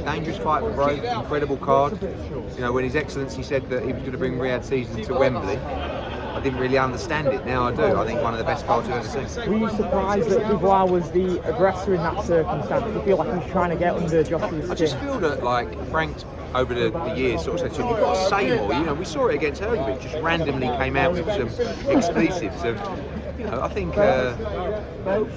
dangerous fight for both, incredible card. You know, when His Excellency said that he was going to bring Riyadh season to Wembley, I didn't really understand it. Now I do. I think one of the best cards we've ever seen. Were you surprised that Dubois was the aggressor in that circumstance? Do you feel like he was trying to get under Joshua's skin? I just feel that, like, Frank's over the years sort of said to him, you've got to say more. You know, we saw it against Hergovic, just randomly came out with some expletives. And, you know, I think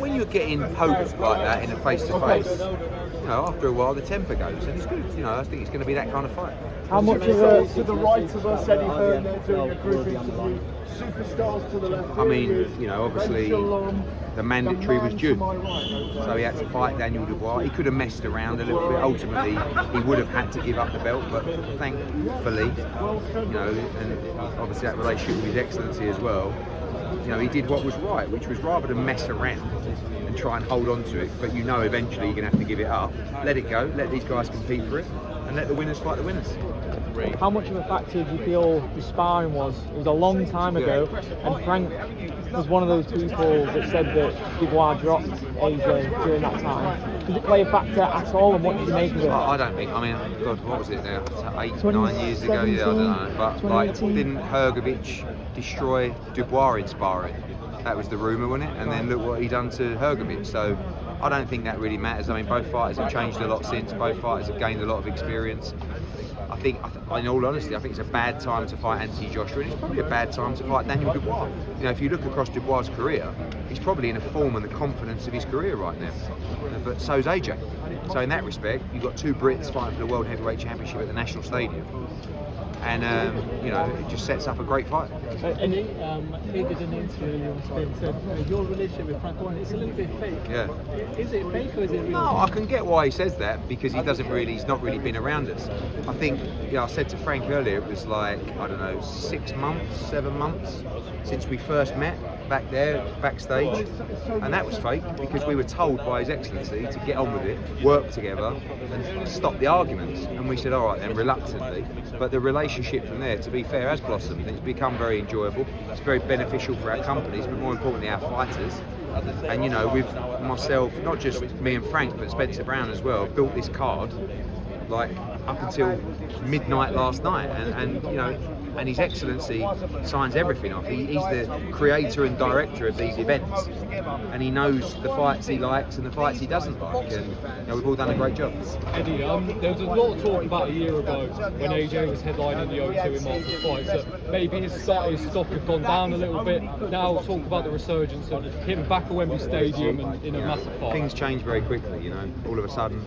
when you're getting poked like that in a face-to-face, you know, after a while the temper goes, and it's good. You know, I think it's going to be that kind of fight. How much of a... To the right of us, Eddie Hearn there doing a group interview. Superstars to the left. I mean, you know, obviously the mandatory was due, so he had to fight Daniel Dubois. He could have messed around a little bit. Ultimately, he would have had to give up the belt, but thankfully, you know, and obviously that relationship with His Excellency as well, you know, he did what was right, which was rather than mess around and try and hold on to it, but you know eventually you're going to have to give it up. Let it go, let these guys compete for it, and let the winners fight the winners. How much of a factor do you feel the sparring was? It was a long time ago, and Frank was one of those people that said that Dubois dropped AJ during that time. Did it play a factor at all, and what did you make of it? I don't think, I mean, God, what was it now? 8, 9 years ago? Yeah, I don't know. But, like, didn't Hergovic destroy Dubois in sparring? That was the rumour, wasn't it? And then look what he done to Hergovic. So I don't think that really matters. I mean, both fighters have changed a lot since. Both fighters have gained a lot of experience. I think, in all honesty, I think it's a bad time to fight Anthony Joshua, and it's probably a bad time to fight Daniel Dubois. You know, if you look across Dubois' career, he's probably in the form and the confidence of his career right now. But so's AJ. So in that respect, you've got two Brits fighting for the World Heavyweight Championship at the National Stadium. And, you know, it just sets up a great fight. And he did an interview earlier on today and said your relationship with Frank Warren, it's a little bit fake. Yeah. Is it fake or is it real? No, I can get why he says that, because he's not really been around us. I think, you know, I said to Frank earlier, it was like, I don't know, 6 months, 7 months since we first met back there, backstage. And that was fake, because we were told by His Excellency to get on with it, work together, and stop the arguments. And we said, all right then, reluctantly. But the relationship from there, to be fair, has blossomed. It's become very enjoyable. It's very beneficial for our companies, but more importantly, our fighters. And, you know, with myself, not just me and Frank, but Spencer Brown as well, built this card like up until midnight last night, and you know, and His Excellency signs everything off. He's the creator and director of these events, and he knows the fights he likes and the fights he doesn't like, and you know, we've all done a great job. Eddie, there was a lot of talk about a year ago when AJ was headlining the O2 in multiple fights that maybe his stock had gone down a little bit. Now talk about the resurgence of him back at Wembley Stadium and in a massive fight. Things change very quickly, you know. All of a sudden,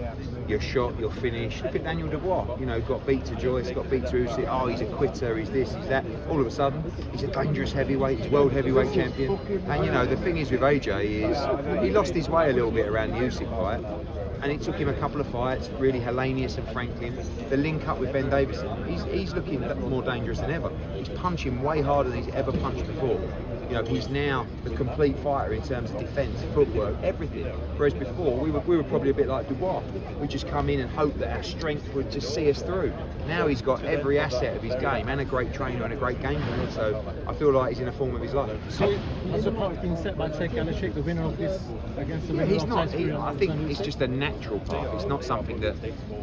you're shot, you're finished. Look at Daniel Dubois, you know, got beat to Joyce, got beat to Usyk. Oh, he's a quitter, he's this, he's that. All of a sudden, he's a dangerous heavyweight, he's world heavyweight champion. And you know, the thing is with AJ is he lost his way a little bit around the Usyk fight, and it took him a couple of fights, really Hellenius and Franklin. The link up with Ben Davison, he's looking more dangerous than ever. He's punching way harder than he's ever punched before. You know, he's now the complete fighter in terms of defence, footwork, everything. Whereas before, we were probably a bit like Dubois. We just come in and hope that our strength would just see us through. Now he's got every asset of his game, and a great trainer and a great game plan. So I feel like he's in a form of his life. So has the path been set by Calleros, the winner of this, against the winner he's of not. I I think it's just a natural path. It's not something that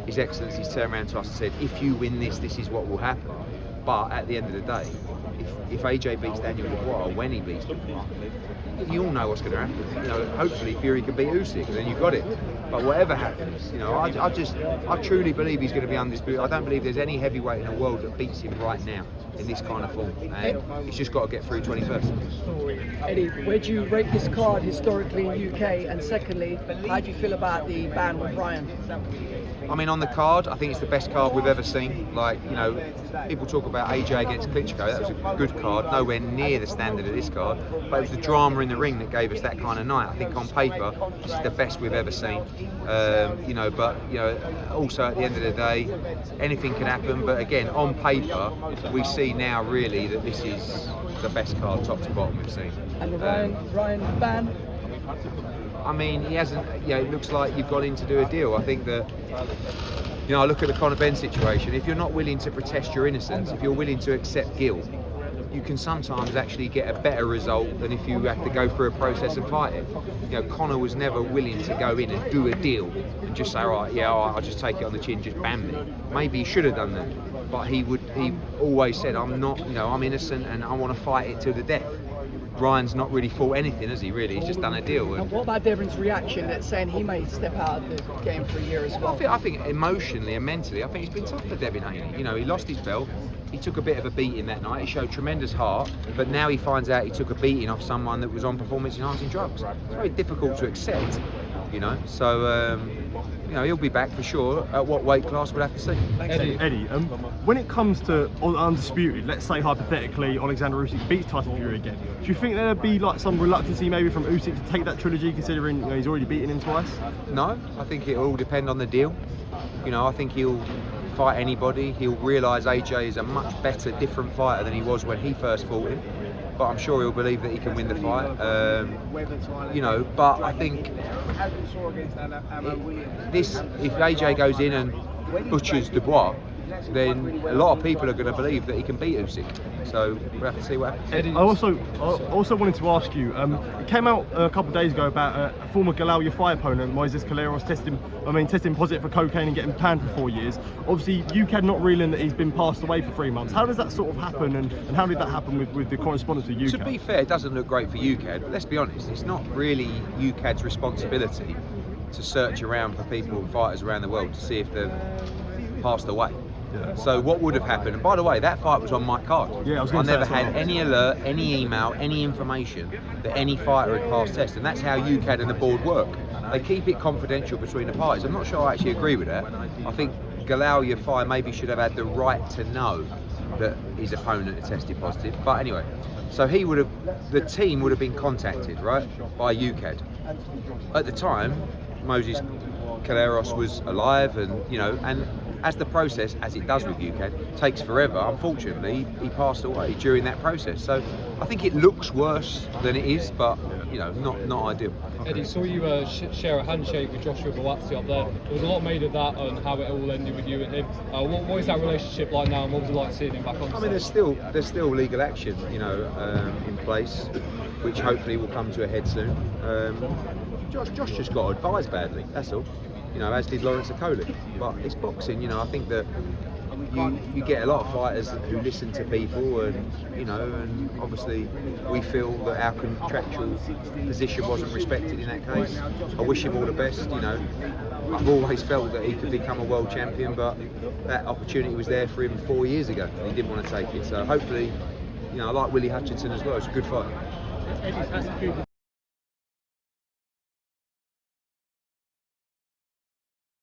His Excellency's turned around to us and said, if you win this, this is what will happen. But at the end of the day, if AJ beats Daniel Dubois, when he beats Dubois, you all know what's going to happen. You know, hopefully Fury can beat Usyk, and then you've got it. But whatever happens, you know, I truly believe he's going to be undisputed. I don't believe there's any heavyweight in the world that beats him right now in this kind of form. And he's just got to get through 21st. Eddie, where do you rate this card historically in UK? And secondly, how do you feel about the ban with Ryan? I mean, on the card, I think it's the best card we've ever seen. Like, you know, people talk about AJ against Klitschko. That was a good card, nowhere near the standard of this card. But it was the drama in the ring that gave us that kind of night. I think on paper, this is the best we've ever seen. You know, but you know, also at the end of the day, anything can happen. But again, on paper, we see now really that this is the best card, top to bottom, we've seen. And the Ryan ban? I mean, he hasn't. You know, it looks like you've got in to do a deal. I think that, you know, I look at the Conor Ben situation. If you're not willing to protest your innocence, if you're willing to accept guilt, you can sometimes actually get a better result than if you have to go through a process and fight it. You know, Conor was never willing to go in and do a deal and just say, all right, yeah, all right, I'll just take it on the chin, just ban me. Maybe he should have done that, but he always said, I'm not, you know, I'm innocent and I want to fight it to the death. Ryan's not really fought anything, has he? Really, he's just done a deal. And what about Devon's reaction at saying he may step out of the game for a year as well? I think emotionally and mentally, I think it's been tough for Devin Haney. You know, he lost his belt. He took a bit of a beating that night. He showed tremendous heart, but now he finds out he took a beating off someone that was on performance-enhancing drugs. It's very difficult to accept, you know. So, you know, he'll be back for sure. At what weight class, we'll have to see. Eddie, when it comes to undisputed, let's say hypothetically Oleksandr Usyk beats Tyson Fury again, do you think there'd be like some reluctancy maybe from Usyk to take that trilogy, considering, you know, he's already beaten him twice? No, I think it'll all depend on the deal. You know, I think he'll fight anybody. He'll realise AJ is a much better, different fighter than he was when he first fought him. But I'm sure he'll believe that he can win the fight. You know, but I think if AJ goes in and butchers Dubois, then a lot of people are going to believe that he can beat Usyk. So we'll have to see what happens. I also wanted to ask you, it came out a couple of days ago about a former Galal fight opponent, Moises Calleros, testing positive for cocaine and getting banned for 4 years. Obviously, UKAD not reeling that he's been passed away for 3 months. How does that sort of happen, and how did that happen with the correspondence with UKAD? To be fair, it doesn't look great for UKAD, but let's be honest, it's not really UKAD's responsibility to search around for people and fighters around the world to see if they've passed away. Yeah. So what would have happened, and by the way, that fight was on my card. Yeah, I never had any alert, any email, any information that any fighter had passed test, and that's how UKAD and the board work. They keep it confidential between the parties. I'm not sure I actually agree with that. I think Galal Yafai maybe should have had the right to know that his opponent had tested positive. But anyway, so the team would have been contacted, right, by UKAD. At the time, Moises Calleros was alive, and you know, and as the process, as it does with UKAD, takes forever, unfortunately, he passed away during that process. So I think it looks worse than it is, but you know, not ideal. Eddie, saw you share a handshake with Joshua Buatsi up there. There was a lot made of that and how it all ended with you and him. What is that relationship like now, and what was it like seeing him back on? I mean, there's still legal action, you know, in place, which hopefully will come to a head soon. Josh just got advised badly. That's all. You know, as did Lawrence Okoli. But it's boxing, you know. I think that you get a lot of fighters who listen to people, and you know, and obviously we feel that our contractual position wasn't respected in that case. I wish him all the best. You know, I've always felt that he could become a world champion, but that opportunity was there for him 4 years ago, and he didn't want to take it. So hopefully, you know, I like Willie Hutchinson as well. It's a good fight.